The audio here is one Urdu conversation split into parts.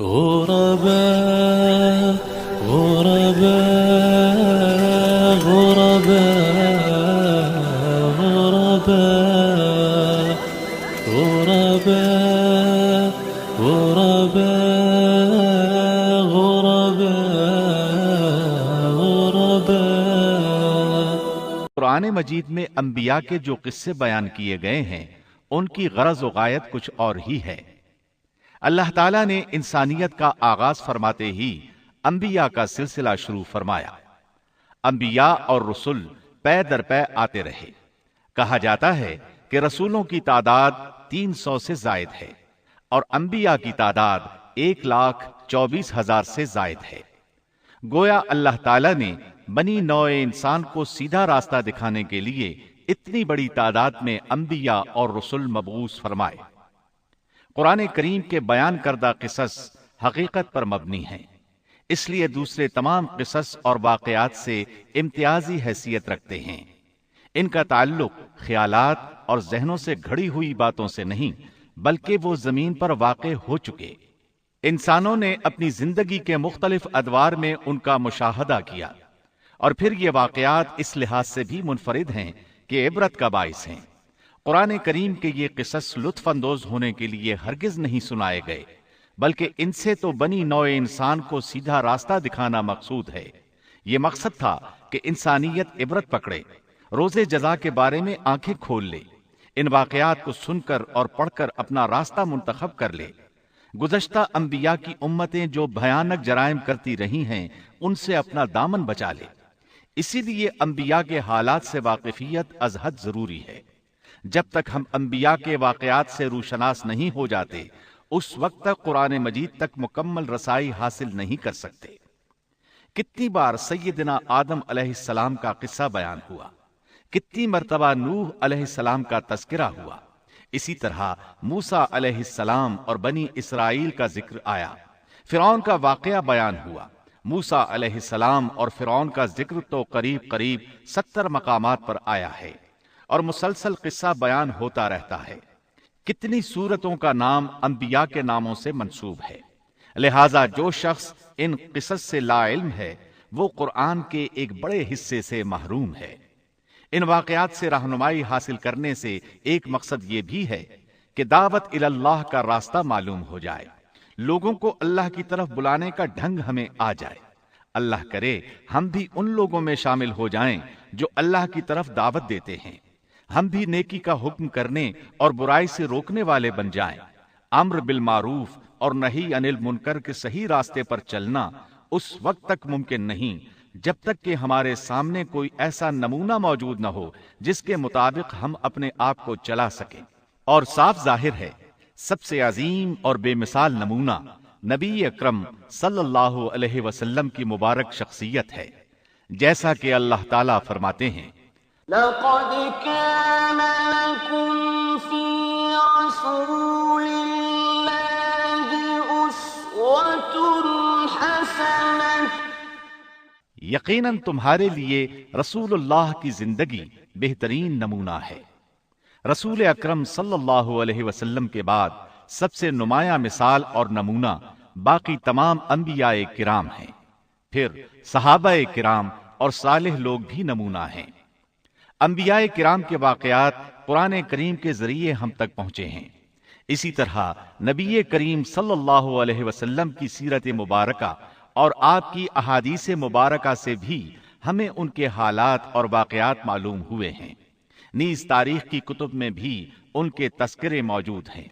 غرباء غرباء غرباء غرباء غرباء غرباء غرباء. قرآن مجید میں انبیاء کے جو قصے بیان کیے گئے ہیں ان کی غرض و غایت کچھ اور ہی ہے۔ اللہ تعالیٰ نے انسانیت کا آغاز فرماتے ہی انبیاء کا سلسلہ شروع فرمایا۔ انبیاء اور رسول پے در پے آتے رہے۔ کہا جاتا ہے کہ رسولوں کی تعداد 300 سے زائد ہے اور انبیاء کی تعداد 1,24,000 سے زائد ہے۔ گویا اللہ تعالیٰ نے بنی نوع انسان کو سیدھا راستہ دکھانے کے لیے اتنی بڑی تعداد میں انبیاء اور رسول مبعوث فرمائے۔ قرآن کریم کے بیان کردہ قصص حقیقت پر مبنی ہیں، اس لیے دوسرے تمام قصص اور واقعات سے امتیازی حیثیت رکھتے ہیں۔ ان کا تعلق خیالات اور ذہنوں سے گھڑی ہوئی باتوں سے نہیں بلکہ وہ زمین پر واقع ہو چکے۔ انسانوں نے اپنی زندگی کے مختلف ادوار میں ان کا مشاہدہ کیا، اور پھر یہ واقعات اس لحاظ سے بھی منفرد ہیں کہ عبرت کا باعث ہیں۔ قرآن کریم کے یہ قصص لطف اندوز ہونے کے لیے ہرگز نہیں سنائے گئے، بلکہ ان سے تو بنی نوع انسان کو سیدھا راستہ دکھانا مقصود ہے۔ یہ مقصد تھا کہ انسانیت عبرت پکڑے، روز جزا کے بارے میں آنکھیں کھول لے، ان واقعات کو سن کر اور پڑھ کر اپنا راستہ منتخب کر لے۔ گزشتہ انبیاء کی امتیں جو بھیانک جرائم کرتی رہی ہیں ان سے اپنا دامن بچا لے۔ اسی لیے انبیاء کے حالات سے واقفیت از حد ضروری ہے۔ جب تک ہم انبیاء کے واقعات سے روشناس نہیں ہو جاتے اس وقت تک قرآن مجید تک مکمل رسائی حاصل نہیں کر سکتے۔ کتنی بار سیدنا آدم علیہ السلام کا قصہ بیان ہوا، کتنی مرتبہ نوح علیہ السلام کا تذکرہ ہوا، اسی طرح موسیٰ علیہ السلام اور بنی اسرائیل کا ذکر آیا، فرعون کا واقعہ بیان ہوا۔ موسیٰ علیہ السلام اور فرعون کا ذکر تو قریب 70 مقامات پر آیا ہے اور مسلسل قصہ بیان ہوتا رہتا ہے۔ کتنی سورتوں کا نام انبیاء کے ناموں سے منسوب ہے۔ لہٰذا جو شخص ان قصص سے لا علم ہے وہ قرآن کے ایک بڑے حصے سے محروم ہے۔ ان واقعات سے رہنمائی حاصل کرنے سے ایک مقصد یہ بھی ہے کہ دعوت اللہ کا راستہ معلوم ہو جائے، لوگوں کو اللہ کی طرف بلانے کا ڈھنگ ہمیں آ جائے۔ اللہ کرے ہم بھی ان لوگوں میں شامل ہو جائیں جو اللہ کی طرف دعوت دیتے ہیں، ہم بھی نیکی کا حکم کرنے اور برائی سے روکنے والے بن جائیں۔ امر بالمعروف اور نہی عن المنکر کے صحیح راستے پر چلنا اس وقت تک ممکن نہیں جب تک کہ ہمارے سامنے کوئی ایسا نمونہ موجود نہ ہو جس کے مطابق ہم اپنے آپ کو چلا سکیں۔ اور صاف ظاہر ہے سب سے عظیم اور بے مثال نمونہ نبی اکرم صلی اللہ علیہ وسلم کی مبارک شخصیت ہے، جیسا کہ اللہ تعالیٰ فرماتے ہیں لقد كان لكم في رسول الله أسوة حسنة۔ یقیناً تمہارے لیے رسول اللہ کی زندگی بہترین نمونہ ہے۔ رسول اکرم صلی اللہ علیہ وسلم کے بعد سب سے نمایاں مثال اور نمونہ باقی تمام انبیاء کرام ہیں، پھر صحابہ کرام اور صالح لوگ بھی نمونہ ہیں۔ انبیاء کرام کے واقعات قرآن کریم کے ذریعے ہم تک پہنچے ہیں۔ اسی طرح نبی کریم صلی اللہ علیہ وسلم کی سیرت مبارکہ اور آپ کی احادیث مبارکہ سے بھی ہمیں ان کے حالات اور واقعات معلوم ہوئے ہیں۔ نیز تاریخ کی کتب میں بھی ان کے تذکرے موجود ہیں۔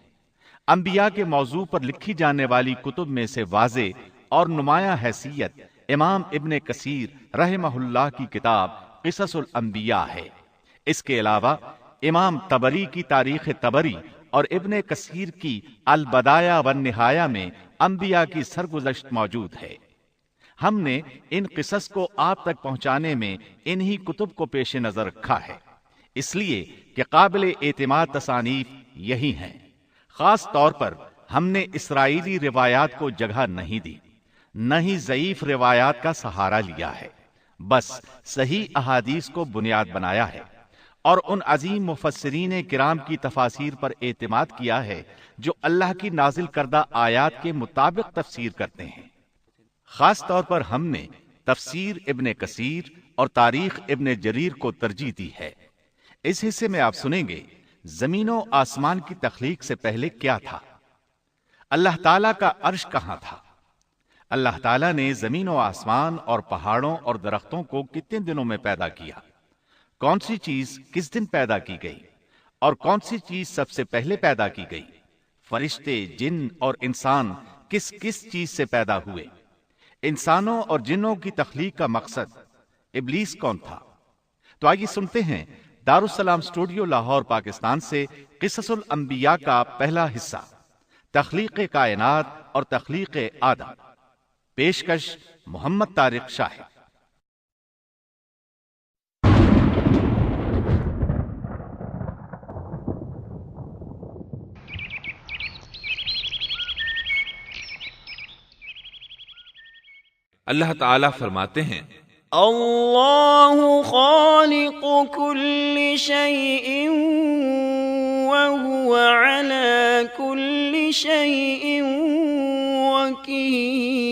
انبیاء کے موضوع پر لکھی جانے والی کتب میں سے واضح اور نمایاں حیثیت امام ابن کثیر رحمہ اللہ کی کتاب قصص الانبیاء ہے۔ اس کے علاوہ امام طبری کی تاریخ طبری اور ابن کثیر کی البدایہ والنہایہ میں انبیاء کی سرگزشت موجود ہے۔ ہم نے ان قصص کو آپ تک پہنچانے میں انہی کتب کو پیش نظر رکھا ہے، اس لیے کہ قابل اعتماد تصانیف یہی ہیں۔ خاص طور پر ہم نے اسرائیلی روایات کو جگہ نہیں دی، نہ ہی ضعیف روایات کا سہارا لیا ہے، بس صحیح احادیث کو بنیاد بنایا ہے اور ان عظیم مفسرین کرام کی تفاسیر پر اعتماد کیا ہے جو اللہ کی نازل کردہ آیات کے مطابق تفسیر کرتے ہیں۔ خاص طور پر ہم نے تفسیر ابن کثیر اور تاریخ ابن جریر کو ترجیح دی ہے۔ اس حصے میں آپ سنیں گے زمین و آسمان کی تخلیق سے پہلے کیا تھا، اللہ تعالیٰ کا عرش کہاں تھا، اللہ تعالیٰ نے زمین و آسمان اور پہاڑوں اور درختوں کو کتنے دنوں میں پیدا کیا، کون سی چیز کس دن پیدا کی گئی، اور کون سی چیز سب سے پہلے پیدا کی گئی، فرشتے، جن اور انسان کس کس چیز سے پیدا ہوئے، انسانوں اور جنوں کی تخلیق کا مقصد، ابلیس کون تھا۔ تو آئیے سنتے ہیں دارالسلام اسٹوڈیو لاہور پاکستان سے قصص الانبیاء کا پہلا حصہ، تخلیق کائنات اور تخلیق آدم۔ پیشکش محمد طارق شاہ۔ اللہ تعالیٰ فرماتے ہیں اللہ خالق كل شيء وهو على كل شيء وكيل۔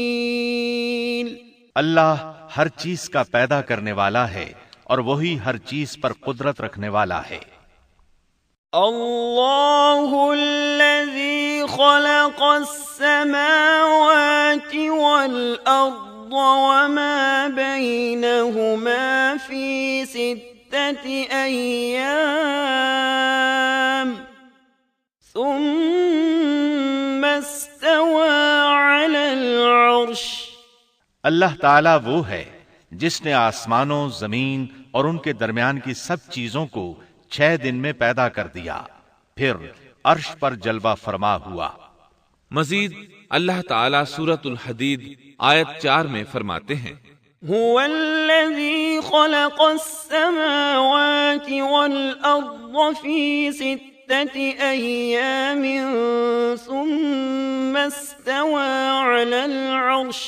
اللہ ہر چیز کا پیدا کرنے والا ہے اور وہی ہر چیز پر قدرت رکھنے والا ہے۔ اللہ الذي خلق السماوات والأرض وما بينهما في 6 أيام ثم استوى على العرش۔ اللہ تعالیٰ وہ ہے جس نے آسمانوں، زمین اور ان کے درمیان کی سب چیزوں کو 6 دن میں پیدا کر دیا، پھر عرش پر جلوہ فرما ہوا۔ مزید اللہ تعالیٰ سورۃ الحدید آیت 4 میں فرماتے ہیں هو الذي خلق السماوات والأرض في 6 أيام ثم استوى على العرش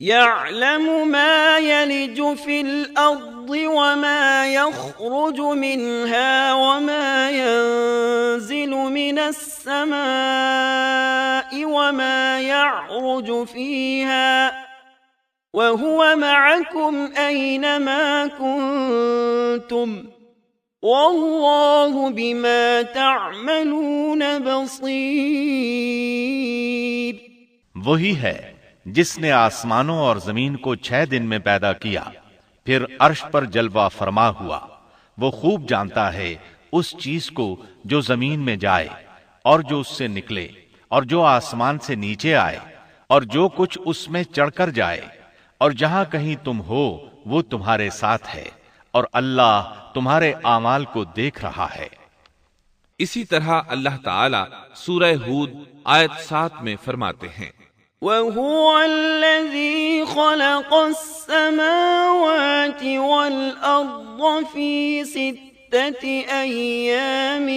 يعلم ما يلج في الأرض وما يخرج منها وما ينزل من السماء وما يعرج فيها وهو معكم أينما كنتم والله بما تعملون بصير۔ وہی ہے جس نے آسمانوں اور زمین کو 6 دن میں پیدا کیا، پھر عرش پر جلوہ فرما ہوا۔ وہ خوب جانتا ہے اس چیز کو جو زمین میں جائے اور جو اس سے نکلے اور جو آسمان سے نیچے آئے اور جو کچھ اس میں چڑھ کر جائے، اور جہاں کہیں تم ہو وہ تمہارے ساتھ ہے، اور اللہ تمہارے اعمال کو دیکھ رہا ہے۔ اسی طرح اللہ تعالیٰ سورہ ہود آیت 7 میں فرماتے ہیں وَهُوَ الَّذِي خَلَقَ السَّمَاوَاتِ وَالْأَرْضَ فِي 6 أَيَّامٍ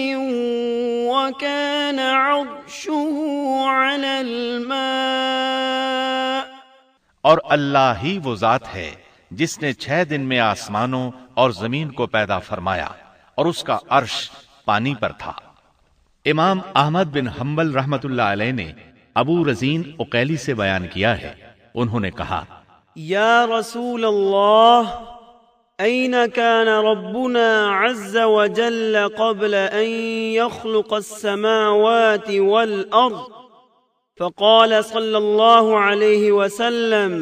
وَكَانَ عَرْشُهُ عَلَى الْمَاءِ۔ اور اللہ ہی وہ ذات ہے جس نے 6 دن میں آسمانوں اور زمین کو پیدا فرمایا اور اس کا عرش پانی پر تھا۔ امام احمد بن حنبل رحمت اللہ علیہ نے ابو رزین عقیلی سے بیان کیا ہے، انہوں نے کہا یا رسول اللہ أين كان ربنا عز وجل قبل أن يخلق السماوات والأرض؟ فقال صلى الله عليه وسلم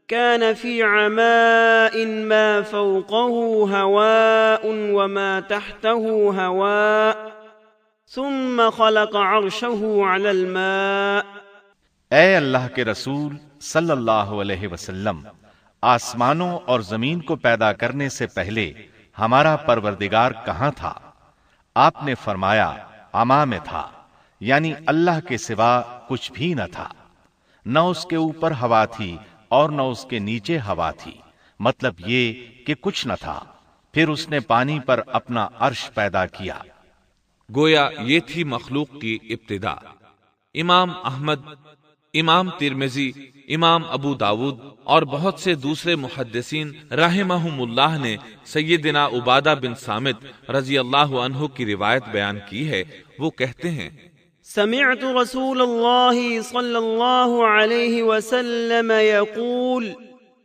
كان في عماء ما فوقه هواء وما تحته هواء ثم خلق عرشه على الماء۔ اے اللہ کے رسول صلی اللہ علیہ وسلم، آسمانوں اور زمین کو پیدا کرنے سے پہلے ہمارا پروردگار کہاں تھا؟ آپ نے فرمایا عما میں تھا، یعنی اللہ کے سوا کچھ بھی نہ تھا، نہ اس کے اوپر ہوا تھی اور نہ اس کے نیچے ہوا تھی، مطلب یہ کہ کچھ نہ تھا، پھر اس نے پانی پر اپنا عرش پیدا کیا۔ گویا یہ تھی مخلوق کی ابتدا۔ امام احمد، امام ترمذی امام ابو داود اور بہت سے دوسرے محدثین رحمہم اللہ نے سیدنا عبادہ بن صامت رضی اللہ عنہ کی روایت بیان کی ہے. وہ کہتے ہیں سمعت رسول الله صلى الله عليه وسلم يقول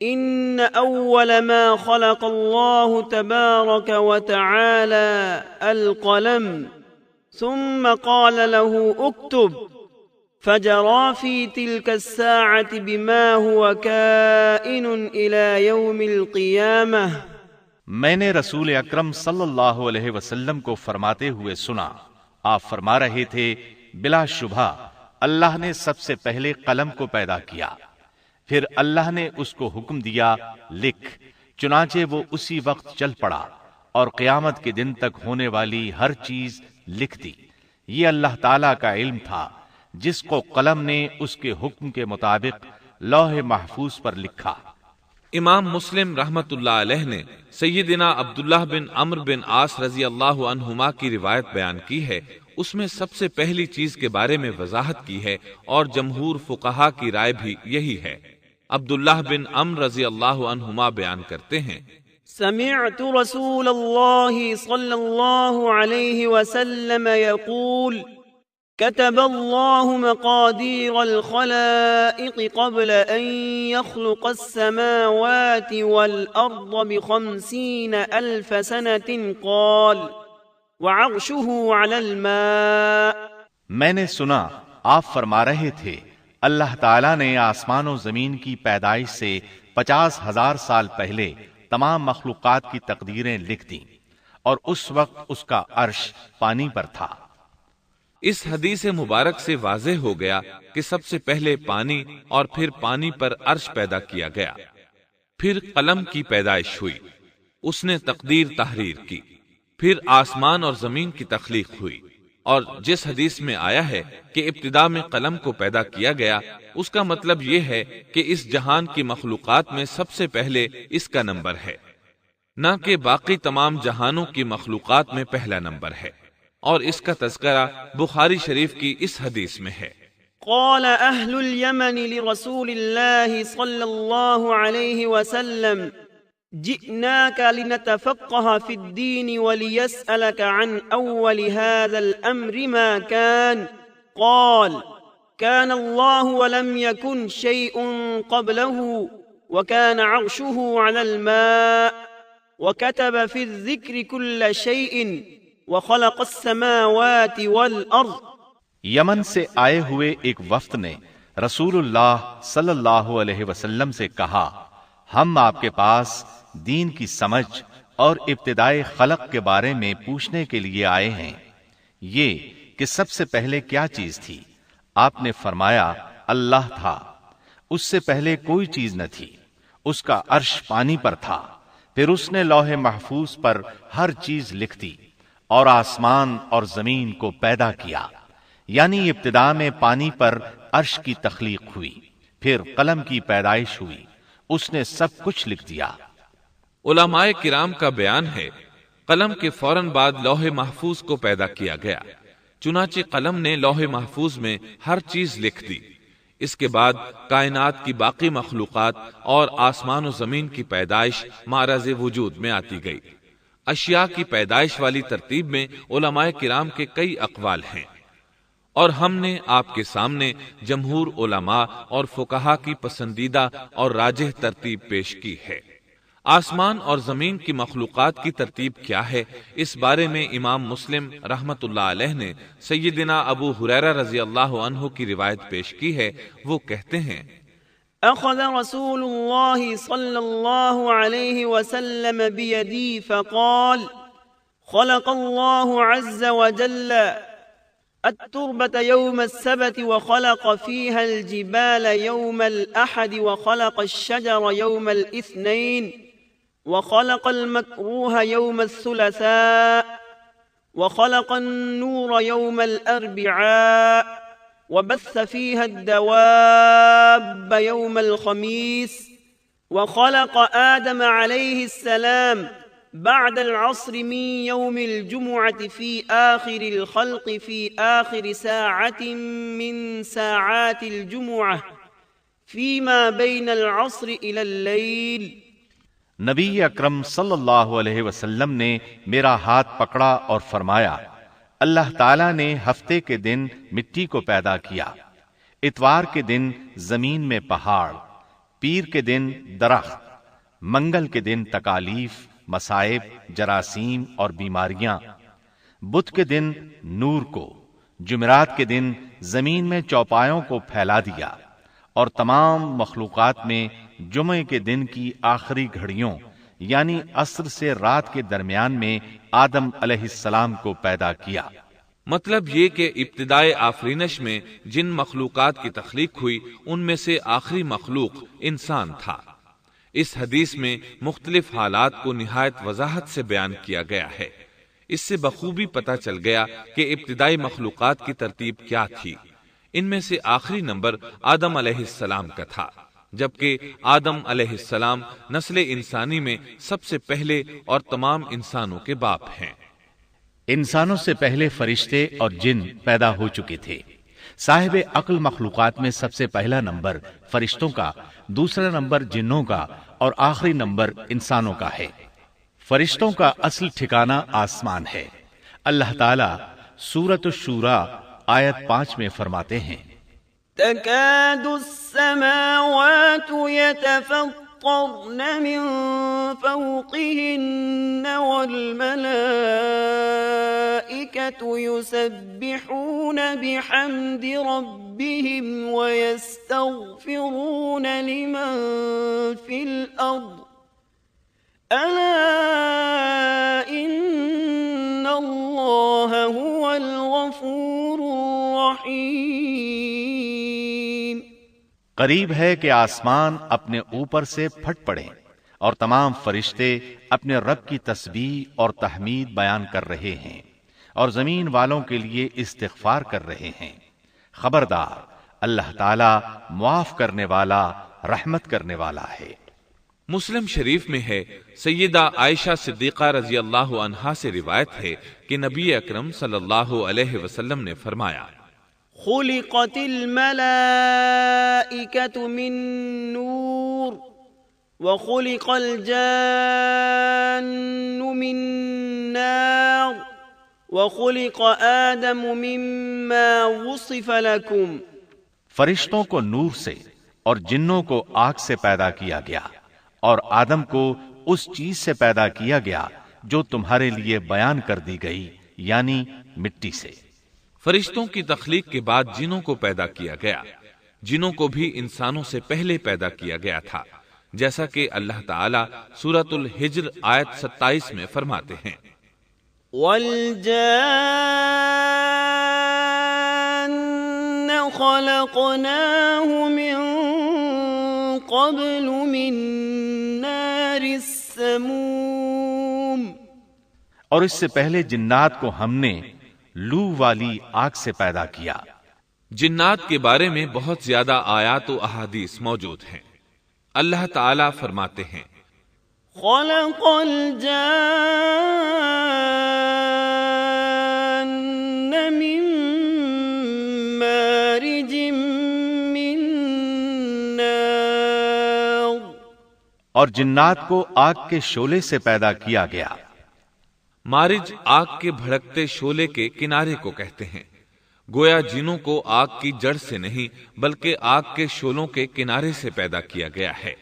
إن أول ما خلق الله تبارك وتعالى القلم ثم قال له اكتب فجرى في تلك الساعة بما هو كائن إلى يوم القيامة. میں نے رسول اکرم صلی اللہ علیہ وسلم کو فرماتے ہوئے سنا. آپ فرما رہے تھے بلا شبہ اللہ نے سب سے پہلے قلم کو پیدا کیا، پھر اللہ نے اس کو حکم دیا لکھ، چنانچہ وہ اسی وقت چل پڑا اور قیامت کے دن تک ہونے والی ہر چیز لکھ دی. یہ اللہ تعالی کا علم تھا جس کو قلم نے اس کے حکم کے مطابق لوح محفوظ پر لکھا. امام مسلم رحمت اللہ علیہ نے سیدنا عبداللہ بن عمرو بن عاص رضی اللہ عنہما کی روایت بیان کی ہے. اس میں سب سے پہلی چیز کے بارے میں وضاحت کی ہے اور جمہور فقہا کی رائے بھی یہی ہے. عبداللہ بن عمرو رضی اللہ عنہما بیان کرتے ہیں سمعت رسول الله صلى الله عليه وسلم يقول كتب الله مقادير الخلائق قبل أن يخلق السماوات والأرض ب50,000 سنة قال وعرشه على الماء. میں نے سنا آپ فرما رہے تھے اللہ تعالیٰ نے آسمان و زمین کی پیدائش سے 50,000 سال پہلے تمام مخلوقات کی تقدیریں لکھ دیں اور اس وقت اس کا عرش پانی پر تھا. اس حدیث مبارک سے واضح ہو گیا کہ سب سے پہلے پانی اور پھر پانی پر عرش پیدا کیا گیا، پھر قلم کی پیدائش ہوئی، اس نے تقدیر تحریر کی، پھر آسمان اور زمین کی تخلیق ہوئی. اور جس حدیث میں آیا ہے کہ ابتدا میں قلم کو پیدا کیا گیا، اس کا مطلب یہ ہے کہ اس جہان کی مخلوقات میں سب سے پہلے اس کا نمبر ہے، نہ کہ باقی تمام جہانوں کی مخلوقات میں پہلا نمبر ہے. اور اس کا تذکرہ بخاری شریف کی اس حدیث میں ہے. قال أهل اليمن لرسول الله صلى الله عليه وسلم جئناك لنتفقه في الدين وليسألك عن أول هذا الأمر ما كان. قال كان الله ولم يكن شيء قبله وكان عرشه على الماء وكتب في الذكر كل شيء وخلق السماوات والأرض. یمن سے آئے ہوئے ایک وفد نے رسول اللہ صلی اللہ علیہ وسلم سے کہا ہم آپ کے پاس دین کی سمجھ اور ابتدائے خلق کے بارے میں پوچھنے کے لیے آئے ہیں. یہ کہ سب سے پہلے کیا چیز تھی؟ آپ نے فرمایا اللہ تھا، اس سے پہلے کوئی چیز نہ تھی، اس کا عرش پانی پر تھا، پھر اس نے لوح محفوظ پر ہر چیز لکھ دی اور آسمان اور زمین کو پیدا کیا. یعنی ابتدا میں پانی پر عرش کی تخلیق ہوئی، پھر قلم کی پیدائش ہوئی، اس نے سب کچھ لکھ دیا. علماء کرام کا بیان ہے قلم کے فوراً بعد لوح محفوظ کو پیدا کیا گیا، چنانچہ قلم نے لوح محفوظ میں ہر چیز لکھ دی. اس کے بعد کائنات کی باقی مخلوقات اور آسمان و زمین کی پیدائش معرض وجود میں آتی گئی. اشیاء کی پیدائش والی ترتیب میں علماء کرام کے کئی اقوال ہیں اور ہم نے آپ کے سامنے جمہور علماء اور فقہا کی پسندیدہ اور راجح ترتیب پیش کی ہے. آسمان اور زمین کی مخلوقات کی ترتیب کیا ہے، اس بارے میں امام مسلم رحمت اللہ علیہ نے سیدنا ابو ہریرہ رضی اللہ عنہ کی روایت پیش کی ہے. وہ کہتے ہیں أخذ رسول الله صلى الله عليه وسلم بيدي فقال خلق الله عز وجل التربة يوم السبت وخلق فيها الجبال يوم الأحد وخلق الشجر يوم الاثنين وخلق المكروه يوم الثلاثاء وخلق النور يوم الأربعاء وبث فيها الدواب يوم الخميس وخلق آدم عليه السلام بعد العصر من يوم الجمعة في آخر الخلق في آخر ساعة من ساعات الجمعة فيما بين العصر إلى الليل. نبی اکرم صلی اللہ علیہ وسلم نے میرا ہاتھ پکڑا اور فرمایا، اللہ تعالیٰ نے ہفتے کے دن مٹی کو پیدا کیا، اتوار کے دن زمین میں پہاڑ، پیر کے دن درخت، منگل کے دن تکالیف، مصائب، جراثیم اور بیماریاں، بدھ کے دن نور کو، جمعرات کے دن زمین میں چوپایوں کو پھیلا دیا، اور تمام مخلوقات میں جمعے کے دن کی آخری گھڑیوں یعنی عصر سے رات کے درمیان میں آدم علیہ السلام کو پیدا کیا۔ مطلب یہ کہ ابتدائے آفرینش میں جن مخلوقات کی تخلیق ہوئی ان میں سے آخری مخلوق انسان تھا۔ اس حدیث میں مختلف حالات کو نہایت وضاحت سے بیان کیا گیا ہے۔ اس سے بخوبی پتہ چل گیا کہ ابتدائی مخلوقات کی ترتیب کیا تھی۔ ان میں سے آخری نمبر آدم علیہ السلام کا تھا، جبکہ آدم علیہ السلام نسل انسانی میں سب سے پہلے اور تمام انسانوں کے باپ ہیں۔ انسانوں سے پہلے فرشتے اور جن پیدا ہو چکے تھے۔ صاحب عقل مخلوقات میں سب سے پہلا نمبر فرشتوں کا، دوسرا نمبر جنوں کا اور آخری نمبر انسانوں کا ہے۔ فرشتوں کا اصل ٹھکانہ آسمان ہے۔ اللہ تعالیٰ سورۃ الشورى آیت 5 میں فرماتے ہیں، تكاد السماوات يتفطرن من فوقهن والملائكة يسبحون بحمد ربهم ويستغفرون لمن في الأرض ألا إن الله هو الغفور الرحیم۔ قریب ہے کہ آسمان اپنے اوپر سے پھٹ پڑے اور تمام فرشتے اپنے رب کی تسبیح اور تحمید بیان کر رہے ہیں اور زمین والوں کے لیے استغفار کر رہے ہیں۔ خبردار، اللہ تعالی معاف کرنے والا، رحمت کرنے والا ہے۔ مسلم شریف میں ہے، سیدہ عائشہ صدیقہ رضی اللہ عنہا سے روایت ہے کہ نبی اکرم صلی اللہ علیہ وسلم نے فرمایا، خلقت الملائکة من نور وخلق الجان من نار وخلق آدم مما وصف لكم۔ فرشتوں کو نور سے اور جنوں کو آگ سے پیدا کیا گیا، اور آدم کو اس چیز سے پیدا کیا گیا جو تمہارے لیے بیان کر دی گئی، یعنی مٹی سے۔ فرشتوں کی تخلیق کے بعد جنوں کو پیدا کیا گیا۔ جنوں کو بھی انسانوں سے پہلے پیدا کیا گیا تھا، جیسا کہ اللہ تعالیٰ سورۃ الحجر آیت 27 میں فرماتے ہیں، وَالْجَانَّ خَلَقْنَاهُ مِن قَبْلُ مِن نَّارِ السَّمُومِ۔ اور اس سے پہلے جنات کو ہم نے لو والی آگ سے پیدا کیا۔ جنات کے بارے میں بہت زیادہ آیات و احادیث موجود ہیں۔ اللہ تعالیٰ فرماتے ہیں، خلق الجان من مارج من نار۔ اور جنات کو آگ کے شعلے سے پیدا کیا گیا۔ مارج آگ کے بھڑکتے شعلے کے کنارے کو کہتے ہیں۔ گویا جنوں کو آگ کی جڑ سے نہیں بلکہ آگ کے شعلوں کے کنارے سے پیدا کیا گیا ہے۔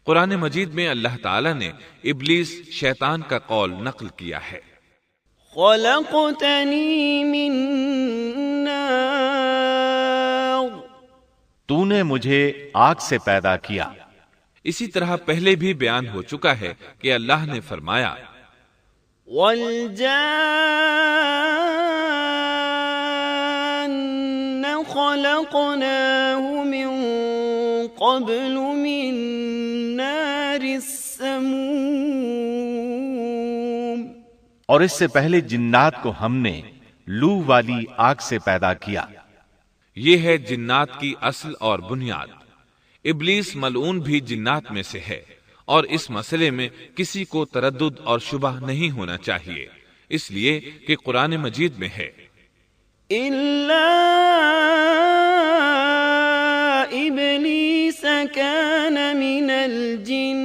قرآن مجید میں اللہ تعالیٰ نے ابلیس شیطان کا قول نقل کیا ہے، خلقتنی من نار۔ تو نے مجھے آگ سے پیدا کیا۔ اسی طرح پہلے بھی بیان ہو چکا ہے کہ اللہ نے فرمایا، وَالْجَانَّ خَلَقْنَاهُ مِن قَبْلُ مِن نَّارِ السَّمُومِ۔ اور اس سے پہلے جنات کو ہم نے لو والی آگ سے پیدا کیا۔ یہ ہے جنات کی اصل اور بنیاد۔ ابلیس ملعون بھی جنات میں سے ہے، اور اس مسئلے میں کسی کو تردد اور شبہ نہیں ہونا چاہیے، اس لیے کہ قرآن مجید میں ہے، إِلَّا إِبْلِيسَ كان من الجن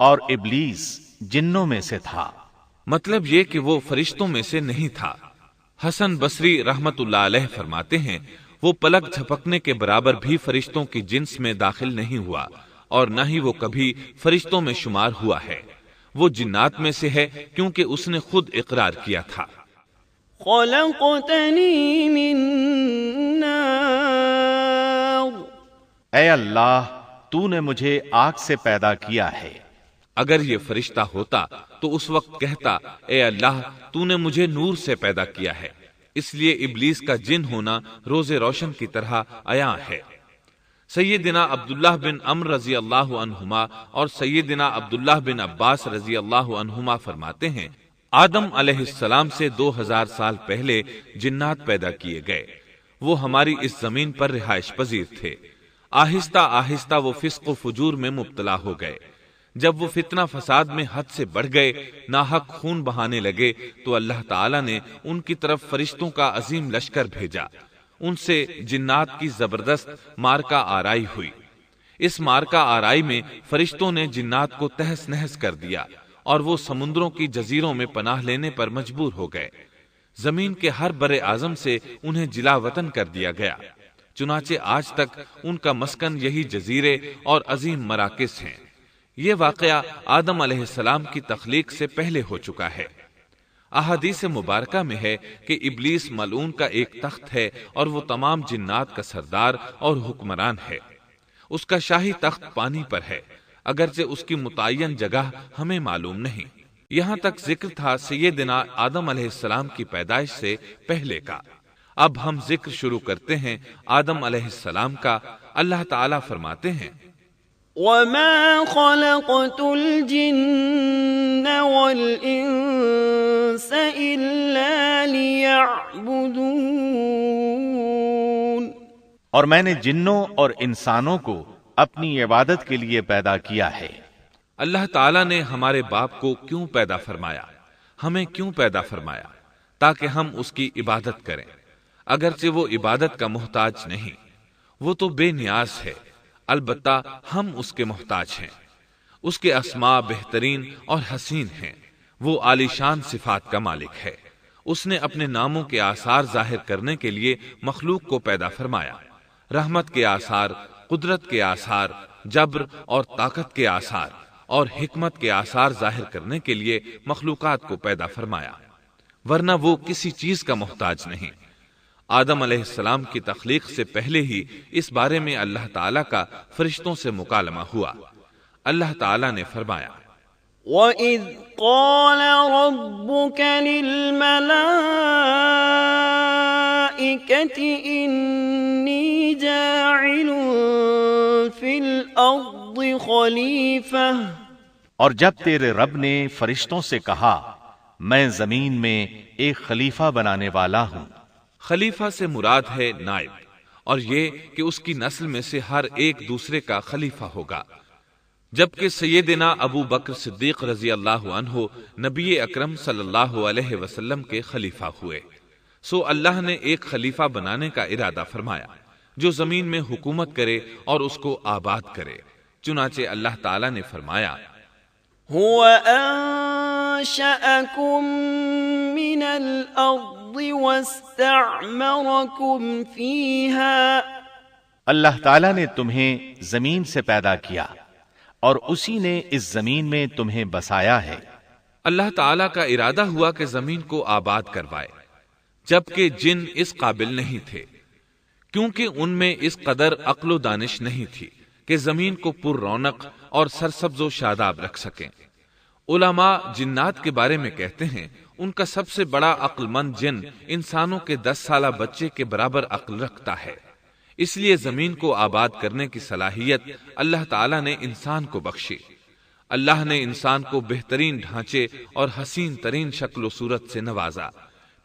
اور ابلیس جنوں میں سے تھا۔ مطلب یہ کہ وہ فرشتوں میں سے نہیں تھا۔ حسن بصری رحمت اللہ علیہ فرماتے ہیں وہ پلک جھپکنے کے برابر بھی فرشتوں کی جنس میں داخل نہیں ہوا اور نہ ہی وہ کبھی فرشتوں میں شمار ہوا ہے، وہ جنات میں سے ہے کیونکہ اس نے خود اقرار کیا تھا۔ خلقتنی من نار، اے اللہ تو نے مجھے آگ سے پیدا کیا ہے۔ اگر یہ فرشتہ ہوتا تو اس وقت کہتا اے اللہ تو نے مجھے نور سے پیدا کیا ہے، اس لیے ابلیس کا جن ہونا روز روشن کی طرح عیاں ہے۔ سیدنا عبداللہ بن عمرو رضی اللہ عنہما اور سیدنا عبداللہ بن عباس رضی اللہ عنہما فرماتے ہیں آدم علیہ السلام سے 2000 سال پہلے جنات پیدا کیے گئے، وہ ہماری اس زمین پر رہائش پذیر تھے۔ آہستہ آہستہ وہ فسق و فجور میں مبتلا ہو گئے۔ جب وہ فتنہ فساد میں حد سے بڑھ گئے، ناحق خون بہانے لگے، تو اللہ تعالیٰ نے ان کی طرف فرشتوں کا عظیم لشکر بھیجا۔ ان سے جنات کی زبردست مارکا آرائی ہوئی۔ اس مارکا آرائی میں فرشتوں نے جنات کو تہس نہس کر دیا اور وہ سمندروں کی جزیروں میں پناہ لینے پر مجبور ہو گئے۔ زمین کے ہر بر اعظم سے انہیں جلا وطن کر دیا گیا، چنانچہ آج تک ان کا مسکن یہی جزیرے اور عظیم مراکز ہیں۔ یہ واقعہ آدم علیہ السلام کی تخلیق سے پہلے ہو چکا ہے۔ احادیث مبارکہ میں ہے کہ ابلیس ملعون کا ایک تخت ہے اور وہ تمام جنات کا سردار اور حکمران ہے۔ اس کا شاہی تخت پانی پر ہے، اگرچہ اس کی متعین جگہ ہمیں معلوم نہیں۔ یہاں تک ذکر تھا سیدنا آدم علیہ السلام کی پیدائش سے پہلے کا۔ اب ہم ذکر شروع کرتے ہیں آدم علیہ السلام کا۔ اللہ تعالیٰ فرماتے ہیں وما خلقت الجن والإنس إلا ليعبدون، اور میں نے جنوں اور انسانوں کو اپنی عبادت کے لیے پیدا کیا ہے۔ اللہ تعالیٰ نے ہمارے باپ کو کیوں پیدا فرمایا، ہمیں کیوں پیدا فرمایا؟ تاکہ ہم اس کی عبادت کریں، اگرچہ وہ عبادت کا محتاج نہیں، وہ تو بے نیاز ہے، البتہ ہم اس کے محتاج ہیں۔ اس کے اسماء بہترین اور حسین ہیں، وہ عالی شان صفات کا مالک ہے۔ اس نے اپنے ناموں کے آثار ظاہر کرنے کے لیے مخلوق کو پیدا فرمایا۔ رحمت کے آثار، قدرت کے آثار، جبر اور طاقت کے آثار اور حکمت کے آثار ظاہر کرنے کے لیے مخلوقات کو پیدا فرمایا، ورنہ وہ کسی چیز کا محتاج نہیں۔ آدم علیہ السلام کی تخلیق سے پہلے ہی اس بارے میں اللہ تعالیٰ کا فرشتوں سے مکالمہ ہوا۔ اللہ تعالیٰ نے فرمایا وَإِذْ قَالَ رَبُّكَ لِلْمَلَائِكَةِ إِنِّي جَاعِلٌ فِي الْأَرْضِ خَلِيفَةً، اور جب تیرے رب نے فرشتوں سے کہا میں زمین میں ایک خلیفہ بنانے والا ہوں۔ خلیفہ سے مراد ہے نائب، اور یہ کہ اس کی نسل میں سے ہر ایک دوسرے کا خلیفہ ہوگا۔ جبکہ سیدنا ابو بکر صدیق رضی اللہ عنہ نبی اکرم صلی اللہ علیہ وسلم کے خلیفہ ہوئے، سو اللہ نے ایک خلیفہ بنانے کا ارادہ فرمایا جو زمین میں حکومت کرے اور اس کو آباد کرے۔ چنانچہ اللہ تعالیٰ نے فرمایا هو أنشأكم من الأرض واستعمركم فيها، اللہ تعالیٰ نے تمہیں زمین سے پیدا کیا اور اسی نے اس زمین میں تمہیں بسایا ہے۔ اللہ تعالیٰ کا ارادہ ہوا کہ زمین کو آباد کروائے، جبکہ جن اس قابل نہیں تھے، کیونکہ ان میں اس قدر عقل و دانش نہیں تھی کہ زمین کو پر رونق اور سرسبز و شاداب رکھ سکیں۔ علماء جنات کے بارے میں کہتے ہیں ان کا سب سے بڑا عقل مند جن انسانوں کے 10 سالہ بچے کے برابر عقل رکھتا ہے، اس لیے زمین کو آباد کرنے کی صلاحیت اللہ تعالیٰ نے انسان کو بخشی۔ اللہ نے انسان کو بہترین ڈھانچے اور حسین ترین شکل و صورت سے نوازا،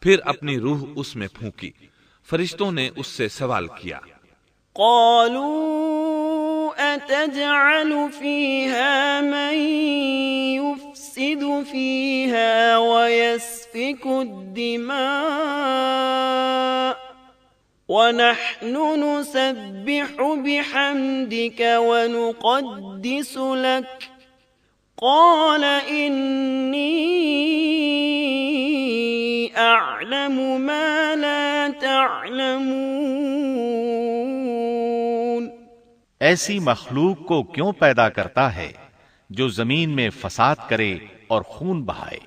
پھر اپنی روح اس میں پھونکی۔ فرشتوں نے اس سے سوال کیا قالوا أتجعل فيها من يفسد فيها ويسفك الدماء وَنَحْنُ نُسَبِّحُ بِحَمْدِكَ وَنُقَدِّسُ لَكَ قَالَ إِنِّي أَعْلَمُ مَا لَا تَعْلَمُونَ۔ ایسی مخلوق کو کیوں پیدا کرتا ہے جو زمین میں فساد کرے اور خون بہائے؟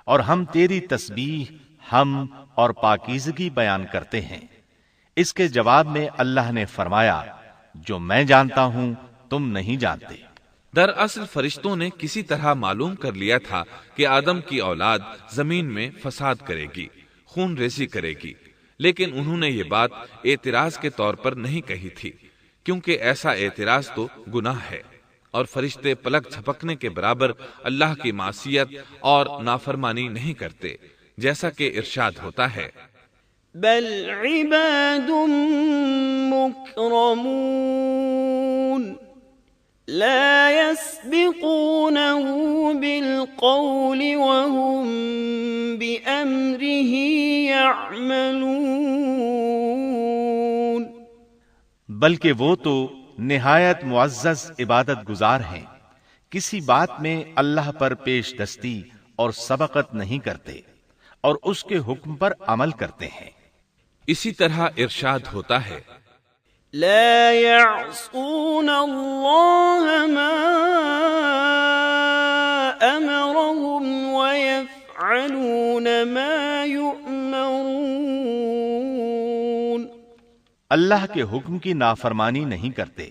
اور ہم تیری تسبیح، حمد اور پاکیزگی بیان کرتے ہیں۔ اس کے جواب میں اللہ نے فرمایا، جو میں جانتا ہوں تم نہیں جانتے۔ دراصل فرشتوں نے کسی طرح معلوم کر لیا تھا کہ آدم کی اولاد زمین میں فساد کرے گی، خون ریزی کرے گی، لیکن انہوں نے یہ بات اعتراض کے طور پر نہیں کہی تھی، کیونکہ ایسا اعتراض تو گناہ ہے، اور فرشتے پلک جھپکنے کے برابر اللہ کی معصیت اور نافرمانی نہیں کرتے، جیسا کہ ارشاد ہوتا ہے، بل عباد مکرمون لا يسبقونه بالقول وهم بأمره يعملون۔ بلکہ وہ تو نہایت معزز عبادت گزار ہیں، کسی بات میں اللہ پر پیش دستی اور سبقت نہیں کرتے، اور اس کے حکم پر عمل کرتے ہیں۔ اسی طرح ارشاد ہوتا ہے، لا يعصون الله ما أمرهم ويفعلون ما يؤمرون۔ اللہ کے حکم کی نافرمانی نہیں کرتے،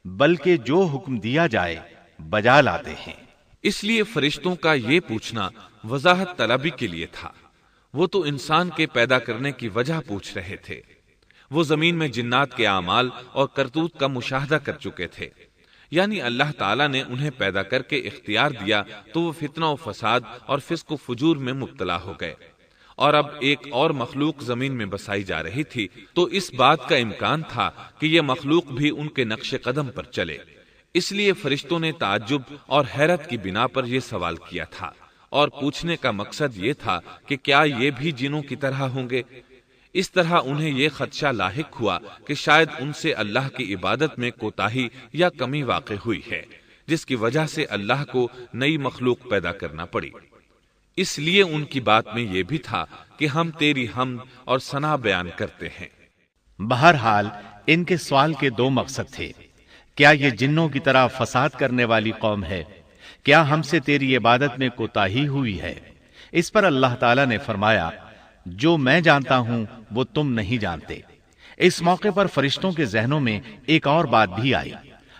بلکہ جو حکم دیا جائے بجا لاتے ہیں۔ اس لیے فرشتوں کا یہ پوچھنا وضاحت طلبی کے لیے تھا۔ وہ تو انسان کے پیدا کرنے کی وجہ پوچھ رہے تھے، وہ زمین میں جنات کے اعمال اور کرتوت کا مشاہدہ کر چکے تھے، یعنی اللہ تعالیٰ نے انہیں پیدا کر کے اختیار دیا تو وہ فتنہ و فساد اور فسق و فجور میں مبتلا ہو گئے، اور اب ایک اور مخلوق زمین میں بسائی جا رہی تھی، تو اس بات کا امکان تھا کہ یہ مخلوق بھی ان کے نقش قدم پر چلے۔ اس لیے فرشتوں نے تعجب اور حیرت کی بنا پر یہ سوال کیا تھا، اور پوچھنے کا مقصد یہ تھا کہ کیا یہ بھی جنوں کی طرح ہوں گے؟ اس طرح انہیں یہ خدشہ لاحق ہوا کہ شاید ان سے اللہ کی عبادت میں کوتاہی یا کمی واقع ہوئی ہے، جس کی وجہ سے اللہ کو نئی مخلوق پیدا کرنا پڑی۔ اس لیے ان کی بات میں یہ بھی تھا کہ ہم تیری حمد اور ثنا بیان کرتے ہیں۔ بہرحال ان کے سوال کے دو مقصد تھے، کیا یہ جنوں کی طرح فساد کرنے والی قوم ہے؟ کیا ہم سے تیری عبادت میں کوتاہی ہوئی ہے؟ اس پر اللہ تعالیٰ نے فرمایا، جو میں جانتا ہوں وہ تم نہیں جانتے۔ اس موقع پر فرشتوں کے ذہنوں میں ایک اور بات بھی آئی،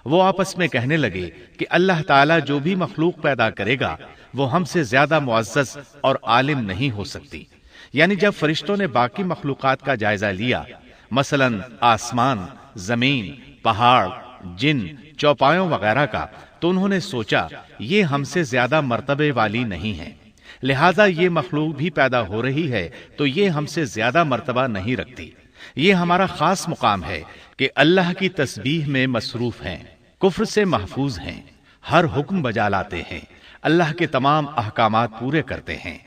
وہ آپس میں کہنے لگے کہ اللہ تعالیٰ جو بھی مخلوق پیدا کرے گا وہ ہم سے زیادہ معزز اور عالم نہیں ہو سکتی۔ یعنی جب فرشتوں نے باقی مخلوقات کا جائزہ لیا، مثلا آسمان، زمین، پہاڑ، جن، چوپایوں وغیرہ کا، تو انہوں نے سوچا یہ ہم سے زیادہ مرتبے والی نہیں ہے، لہذا یہ مخلوق بھی پیدا ہو رہی ہے تو یہ ہم سے زیادہ مرتبہ نہیں رکھتی۔ یہ ہمارا خاص مقام ہے کہ اللہ کی تسبیح میں مصروف ہیں، کفر سے محفوظ ہیں، ہر حکم بجا لاتے ہیں، اللہ کے تمام احکامات پورے کرتے ہیں،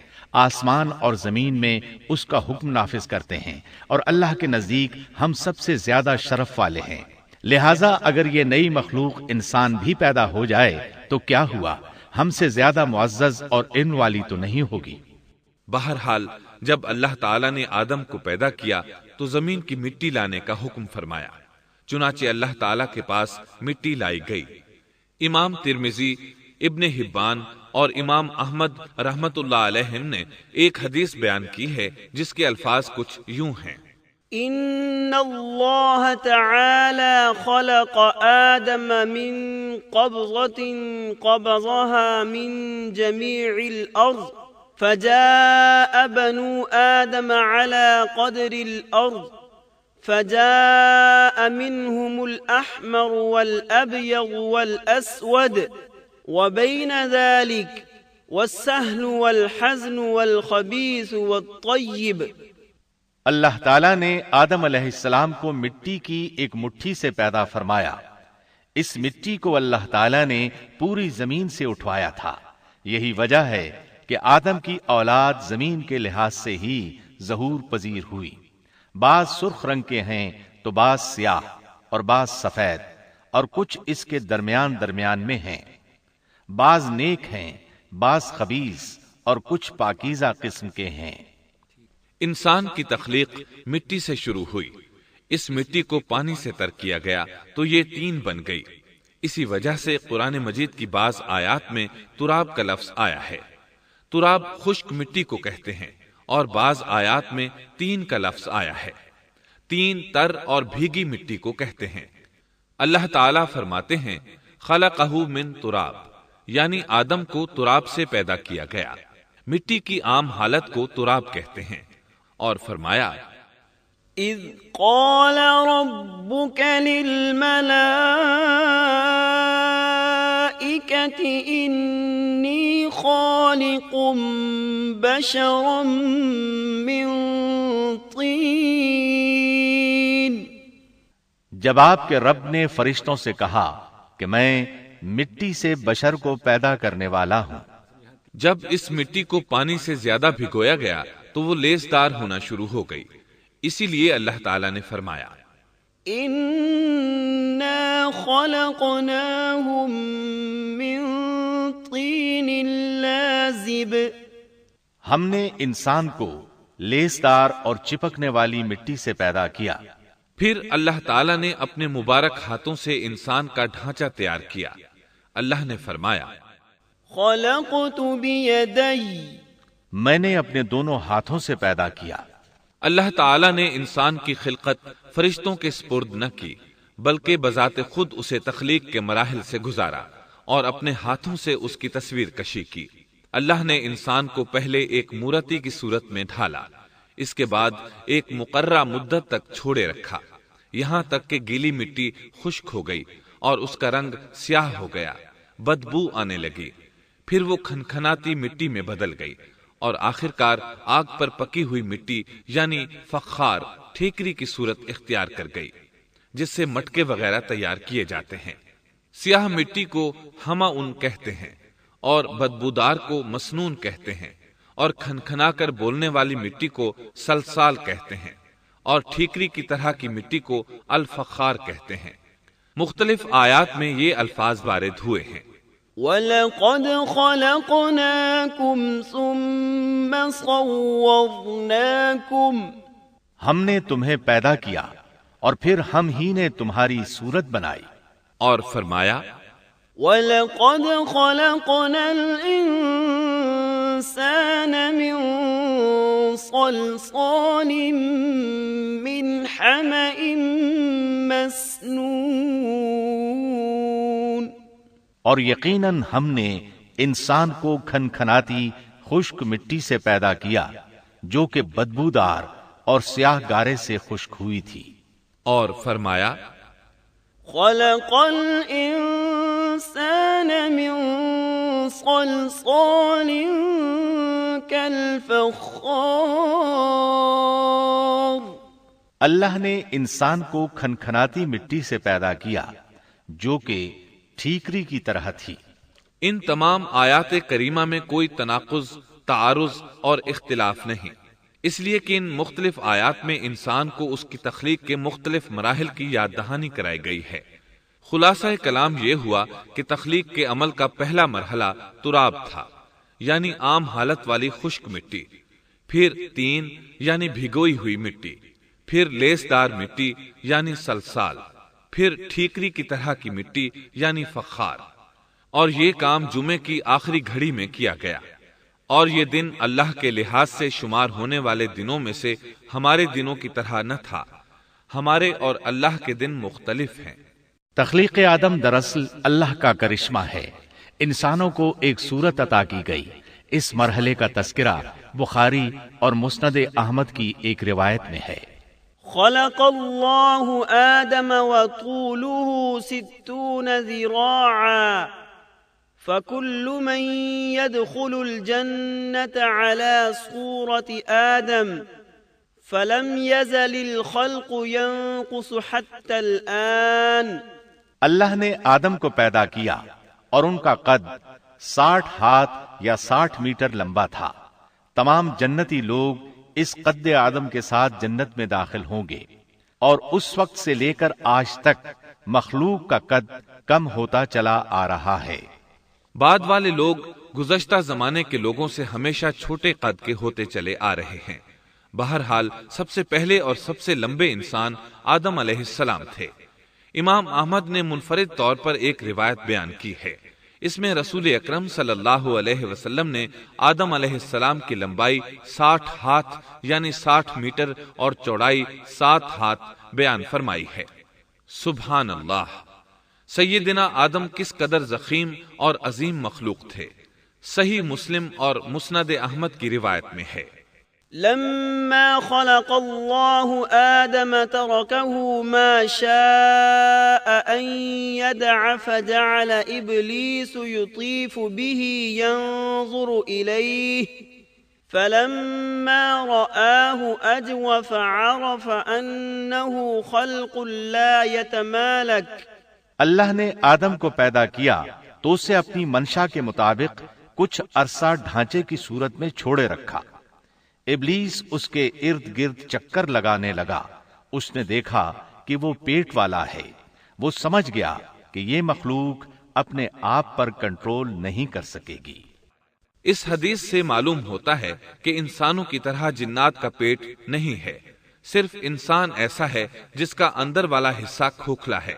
آسمان اور زمین میں اس کا حکم نافذ کرتے ہیں، اور اللہ کے نزدیک ہم سب سے زیادہ شرف والے ہیں۔ لہذا اگر یہ نئی مخلوق انسان بھی پیدا ہو جائے تو کیا ہوا، ہم سے زیادہ معزز اور علم والی تو نہیں ہوگی۔ بہرحال جب اللہ تعالیٰ نے آدم کو پیدا کیا تو زمین کی مٹی لانے کا حکم فرمایا، چنانچہ اللہ تعالیٰ کے پاس مٹی لائی گئی۔ امام ترمذی، ابن حبان اور امام احمد رحمت اللہ علیہم نے ایک حدیث بیان کی ہے جس کے الفاظ کچھ یوں ہیں، ان اللہ تعالی خلق آدم من قبضة قبضها من جميع الارض فجاء بنو آدم على قدر الارض فجاء منهم الأحمر والأبيض والأسود وبين ذلك والسهل والحزن والخبيث والطيب۔ اللہ تعالیٰ نے آدم علیہ السلام کو مٹی کی ایک مٹھی سے پیدا فرمایا۔ اس مٹی کو اللہ تعالیٰ نے پوری زمین سے اٹھوایا تھا۔ یہی وجہ ہے کہ آدم کی اولاد زمین کے لحاظ سے ہی ظہور پذیر ہوئی۔ بعض سرخ رنگ کے ہیں تو بعض سیاہ اور بعض سفید، اور کچھ اس کے درمیان درمیان میں ہیں۔ بعض نیک ہیں، بعض خبیث، اور کچھ پاکیزہ قسم کے ہیں۔ انسان کی تخلیق مٹی سے شروع ہوئی، اس مٹی کو پانی سے تر کیا گیا تو یہ طین بن گئی۔ اسی وجہ سے قرآن مجید کی بعض آیات میں تراب کا لفظ آیا ہے۔ تراب خشک مٹی کو کہتے ہیں، اور بعض آیات میں طین کا لفظ آیا ہے۔ طین تر اور بھیگی مٹی کو کہتے ہیں۔ اللہ تعالیٰ فرماتے ہیں خلقہ من تراب، یعنی آدم کو تراب سے پیدا کیا گیا۔ مٹی کی عام حالت کو تراب کہتے ہیں، اور فرمایا اذ قال ربك للملائكة إني خالق بشرا من طين۔ جب آپ کے رب نے فرشتوں سے کہا کہ میں مٹی سے بشر کو پیدا کرنے والا ہوں۔ جب اس مٹی کو پانی سے زیادہ بھگویا گیا تو وہ لیسدار ہونا شروع ہو گئی، اسی لیے اللہ تعالیٰ نے فرمایا اِنَّا خَلَقْنَاهُم مِّن طِينٍ لَازِبٍ، ہم نے انسان کو لیسدار اور چپکنے والی مٹی سے پیدا کیا۔ پھر اللہ تعالیٰ نے اپنے مبارک ہاتھوں سے انسان کا ڈھانچہ تیار کیا۔ اللہ نے فرمایا خَلَقْتُ بِيَدَيَّ، میں نے اپنے دونوں ہاتھوں سے پیدا کیا۔ اللہ تعالیٰ نے انسان کی خلقت فرشتوں کے سپرد نہ کی، بلکہ بذات خود اسے تخلیق کے مراحل سے گزارا اور اپنے ہاتھوں سے اس کی تصویر کشی کی۔ اللہ نے انسان کو پہلے ایک مورتی کی صورت میں ڈھالا، اس کے بعد ایک مقررہ مدت تک چھوڑے رکھا، یہاں تک کہ گیلی مٹی خشک ہو گئی اور اس کا رنگ سیاہ ہو گیا، بدبو آنے لگی، پھر وہ کھنکھناتی مٹی میں بدل گئی، اور آخرکار آگ پر پکی ہوئی مٹی یعنی فخار ٹھیکری کی صورت اختیار کر گئی، جس سے مٹکے وغیرہ تیار کیے جاتے ہیں۔ سیاہ مٹی کو ہما ان کہتے ہیں، اور بدبودار کو مسنون کہتے ہیں، اور کھنکھنا کر بولنے والی مٹی کو سلسال کہتے ہیں، اور ٹھیکری کی طرح کی مٹی کو الفخار کہتے ہیں۔ مختلف آیات میں یہ الفاظ وارد ہوئے ہیں۔ وَلَقَدْ خَلَقْنَاكُمْ ثُمَّ صَوَّرْنَاكُمْ، ہم نے تمہیں پیدا کیا اور پھر ہم ہی نے تمہاری صورت بنائی۔ اور فرمایا وَلَقَدْ خَلَقْنَا الْإِنسَانَ مِنْ صَلْصَالٍ مِّنْ حَمَإٍ مَسْنُونٍ، اور یقیناً ہم نے انسان کو کھنکھناتی خشک مٹی سے پیدا کیا جو کہ بدبودار اور سیاہ گارے سے خشک ہوئی تھی۔ اور فرمایا خَلَقَ الْإِنسَانَ مِنْ صَلْصَالٍ كَالْفَخَّارِ، اللہ نے انسان کو کھنکھناتی مٹی سے پیدا کیا جو کہ ٹھیکری کی طرح تھی۔ ان تمام آیات کریمہ میں کوئی تناقض، تعارض اور اختلاف نہیں، اس لیے کہ ان مختلف آیات میں انسان کو اس کی تخلیق کے مختلف مراحل کی یاد دہانی کرائی گئی ہے۔ خلاصہ کلام یہ ہوا کہ تخلیق کے عمل کا پہلا مرحلہ تراب تھا، یعنی عام حالت والی خشک مٹی، پھر طین یعنی بھگوئی ہوئی مٹی، پھر لیسدار مٹی یعنی سلسال، پھر ٹھیکری کی طرح کی مٹی یعنی فخار، اور یہ کام جمعے کی آخری گھڑی میں کیا گیا۔ اور یہ دن اللہ کے لحاظ سے شمار ہونے والے دنوں میں سے ہمارے دنوں کی طرح نہ تھا، ہمارے اور اللہ کے دن مختلف ہیں۔ تخلیق آدم دراصل اللہ کا کرشمہ ہے، انسانوں کو ایک صورت عطا کی گئی۔ اس مرحلے کا تذکرہ بخاری اور مسند احمد کی ایک روایت میں ہے۔ خلق اللہ آدم وطوله 60 ذراعا فكل من يدخل الجنة على صورة آدم فلم يزل الخلق ينقص حتى الآن۔ اللہ نے آدم کو پیدا کیا اور ان کا قد 60 ہاتھ یا 60 میٹر لمبا تھا۔ تمام جنتی لوگ اس قد آدم کے ساتھ جنت میں داخل ہوں گے، اور اس وقت سے لے کر آج تک مخلوق کا قد کم ہوتا چلا آ رہا ہے۔ بعد والے لوگ گزشتہ زمانے کے لوگوں سے ہمیشہ چھوٹے قد کے ہوتے چلے آ رہے ہیں۔ بہرحال سب سے پہلے اور سب سے لمبے انسان آدم علیہ السلام تھے۔ امام احمد نے منفرد طور پر ایک روایت بیان کی ہے۔ اس میں رسول اکرم صلی اللہ علیہ وسلم نے آدم علیہ السلام کی لمبائی 60 ہاتھ یعنی 60 میٹر اور چوڑائی 7 ہاتھ بیان فرمائی ہے۔ سبحان اللہ! سیدنا آدم کس قدر ضخیم اور عظیم مخلوق تھے۔ صحیح مسلم اور مسند احمد کی روایت میں ہے، لما خلق الله آدم تركه ما شاء أن يدع فجعل إبليس يطيف به ينظر إليه فلما رآه أجوف عرف أنه خلق لا يتمالك۔ اللہ نے آدم کو پیدا کیا تو اسے اپنی منشا کے مطابق کچھ عرصہ ڈھانچے کی صورت میں چھوڑے رکھا۔ ابلیس اس کے ارد گرد چکر لگانے لگا۔ اس نے دیکھا کہ وہ پیٹ والا ہے۔ وہ سمجھ گیا کہ یہ مخلوق اپنے آپ پر کنٹرول نہیں کر سکے گی۔ اس حدیث سے معلوم ہوتا ہے کہ انسانوں کی طرح جنات کا پیٹ نہیں ہے، صرف انسان ایسا ہے جس کا اندر والا حصہ کھوکھلا ہے۔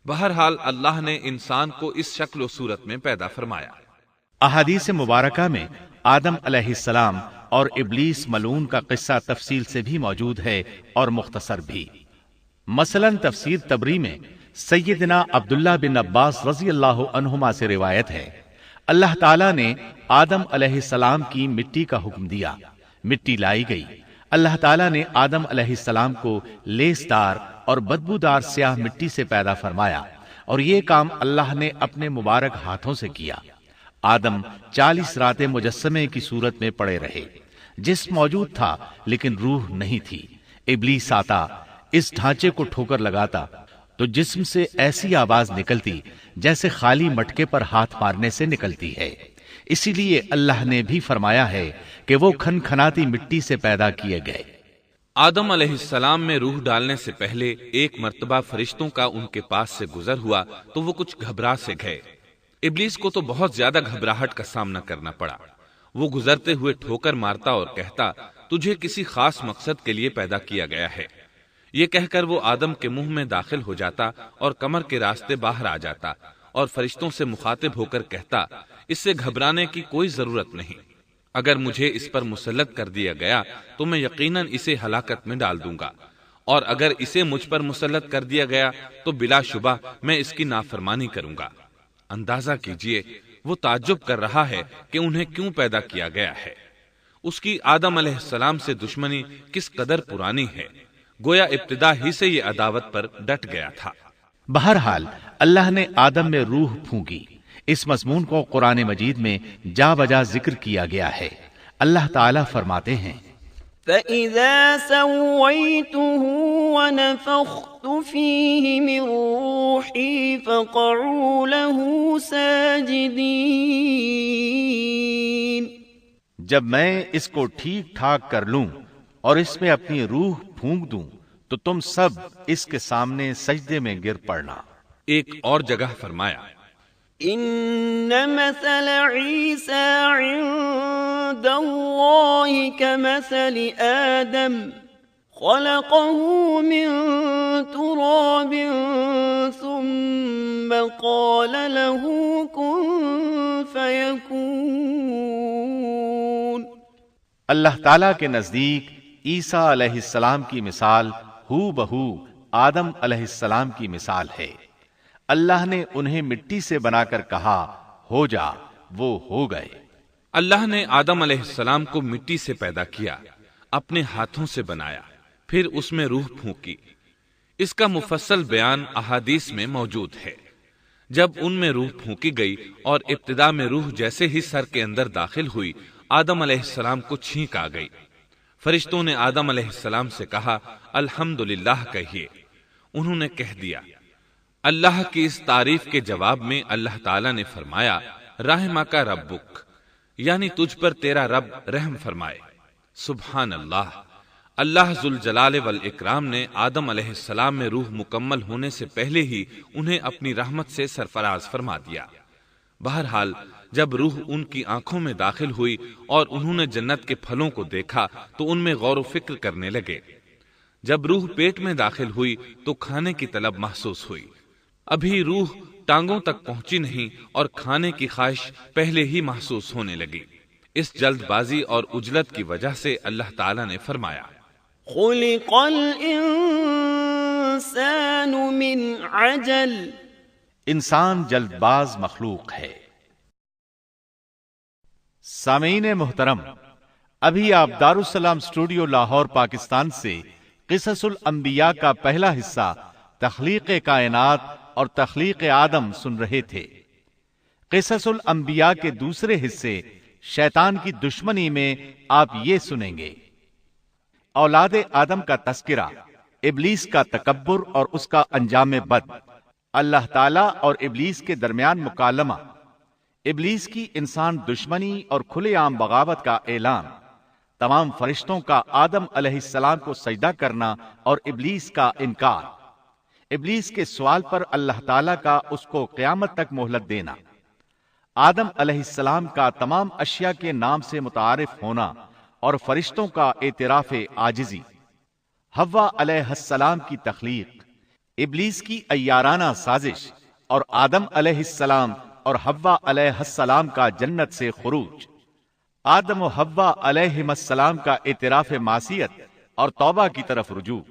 بہرحال اللہ نے انسان کو اس شکل و صورت میں پیدا فرمایا۔ احادیث مبارکہ میں آدم علیہ السلام اور ابلیس ملعون کا قصہ تفصیل سے بھی موجود ہے اور مختصر بھی۔ مثلا تفسیر تبری میں سیدنا عبداللہ بن عباس رضی اللہ عنہما سے روایت ہے، اللہ تعالیٰ نے آدم علیہ السلام کی مٹی کا حکم دیا، مٹی لائی گئی۔ اللہ تعالیٰ نے آدم علیہ السلام کو لیسدار اور بدبودار سیاہ مٹی سے پیدا فرمایا، اور یہ کام اللہ نے اپنے مبارک ہاتھوں سے کیا۔ آدم 40 راتیں مجسمے کی صورت میں پڑے رہے، جسم موجود تھا لیکن روح نہیں تھی۔ ابلیس آتا، اس ڈھانچے کو ٹھوکر لگاتا تو جسم سے ایسی آواز نکلتی جیسے خالی مٹکے پر ہاتھ مارنے سے نکلتی ہے۔ اسی لیے اللہ نے بھی فرمایا ہے کہ وہ کھنکھناتی مٹی سے پیدا کیے گئے۔ آدم علیہ السلام میں روح ڈالنے سے پہلے ایک مرتبہ فرشتوں کا ان کے پاس سے گزر ہوا تو وہ کچھ گھبرا سے گئے۔ ابلیس کو تو بہت زیادہ گھبراہٹ کا سامنا کرنا پڑا۔ وہ گزرتے ہوئے ٹھوکر مارتا اور کہتا، تجھے کسی خاص مقصد کے لیے پیدا کیا گیا ہے۔ یہ کہہ کر وہ آدم کے منہ میں داخل ہو جاتا اور کمر کے راستے باہر آ جاتا اور فرشتوں سے مخاطب ہو کر کہتا، اس سے گھبرانے کی کوئی ضرورت نہیں۔ اگر مجھے اس پر مسلط کر دیا گیا تو میں یقیناً اسے ہلاکت میں ڈال دوں گا، اور اگر اسے مجھ پر مسلط کر دیا گیا تو بلا شبہ میں اس کی نافرمانی کروں گا۔ اندازہ کیجئے وہ تعجب کر رہا ہے کہ انہیں کیوں پیدا کیا گیا ہے۔ اس کی آدم علیہ السلام سے دشمنی کس قدر پرانی ہے، گویا ابتدا ہی سے یہ عداوت پر ڈٹ گیا تھا۔ بہرحال اللہ نے آدم میں روح پھونکی۔ اس مضمون کو قرآن مجید میں جا بجا ذکر کیا گیا ہے۔ اللہ تعالیٰ فرماتے ہیں، فَإِذَا سَوَّيْتُهُ وَنَفَخْتُ فِيهِ مِن رُّوحِي فَقَعُوا لَهُ سَاجِدِينَ۔ جب میں اس کو ٹھیک ٹھاک کر لوں اور اس میں اپنی روح پھونک دوں تو تم سب اس کے سامنے سجدے میں گر پڑنا۔ ایک اور جگہ فرمایا، إن مثل عيسى عند الله كمثل آدم خلقه من تراب ثم قال له كن فيكون۔ اللہ تعالیٰ کے نزدیک عیسیٰ علیہ السلام کی مثال ہو بہو آدم علیہ السلام کی مثال ہے۔ اللہ نے انہیں مٹی سے بنا کر کہا ہو جا، وہ ہو گئے۔ اللہ نے آدم علیہ السلام کو مٹی سے پیدا کیا، اپنے ہاتھوں سے بنایا، پھر اس میں روح پھونکی۔ اس کا مفصل بیان احادیث میں موجود ہے۔ جب ان میں روح پھونکی گئی اور ابتدا میں روح جیسے ہی سر کے اندر داخل ہوئی، آدم علیہ السلام کو چھینک آ گئی۔ فرشتوں نے آدم علیہ السلام سے کہا الحمدللہ کہیے۔ انہوں نے کہہ دیا۔ اللہ کی اس تعریف کے جواب میں اللہ تعالیٰ نے فرمایا رحمک ربک، یعنی تجھ پر تیرا رب رحم فرمائے۔ سبحان اللہ، اللہ ذوالجلال والاکرام نے آدم علیہ السلام میں روح مکمل ہونے سے پہلے ہی انہیں اپنی رحمت سے سرفراز فرما دیا۔ بہرحال جب روح ان کی آنکھوں میں داخل ہوئی اور انہوں نے جنت کے پھلوں کو دیکھا تو ان میں غور و فکر کرنے لگے۔ جب روح پیٹ میں داخل ہوئی تو کھانے کی طلب محسوس ہوئی۔ ابھی روح ٹانگوں تک پہنچی نہیں اور کھانے کی خواہش پہلے ہی محسوس ہونے لگی۔ اس جلد بازی اور عجلت کی وجہ سے اللہ تعالیٰ نے فرمایا، خلق الانسان من عجل، انسان جلد باز مخلوق ہے۔ سامعین محترم، ابھی آپ دارالسلام اسٹوڈیو لاہور پاکستان سے قصص الانبیاء کا پہلا حصہ تخلیق کائنات اور تخلیق آدم سن رہے تھے۔ قصص الانبیاء کے دوسرے حصے شیطان کی دشمنی میں آپ یہ سنیں گے: اولاد آدم کا تذکرہ، ابلیس کا تکبر اور اس کا انجام بد، اللہ تعالیٰ اور ابلیس کے درمیان مکالمہ، ابلیس کی انسان دشمنی اور کھلے عام بغاوت کا اعلان، تمام فرشتوں کا آدم علیہ السلام کو سجدہ کرنا اور ابلیس کا انکار، ابلیس کے سوال پر اللہ تعالیٰ کا اس کو قیامت تک مہلت دینا، آدم علیہ السلام کا تمام اشیاء کے نام سے متعارف ہونا اور فرشتوں کا اعتراف عاجزی، حوا علیہ السلام کی تخلیق، ابلیس کی عیارانہ سازش اور آدم علیہ السلام اور حوا علیہ السلام کا جنت سے خروج، آدم و حوا علیہ السلام کا اعتراف معصیت اور توبہ کی طرف رجوع،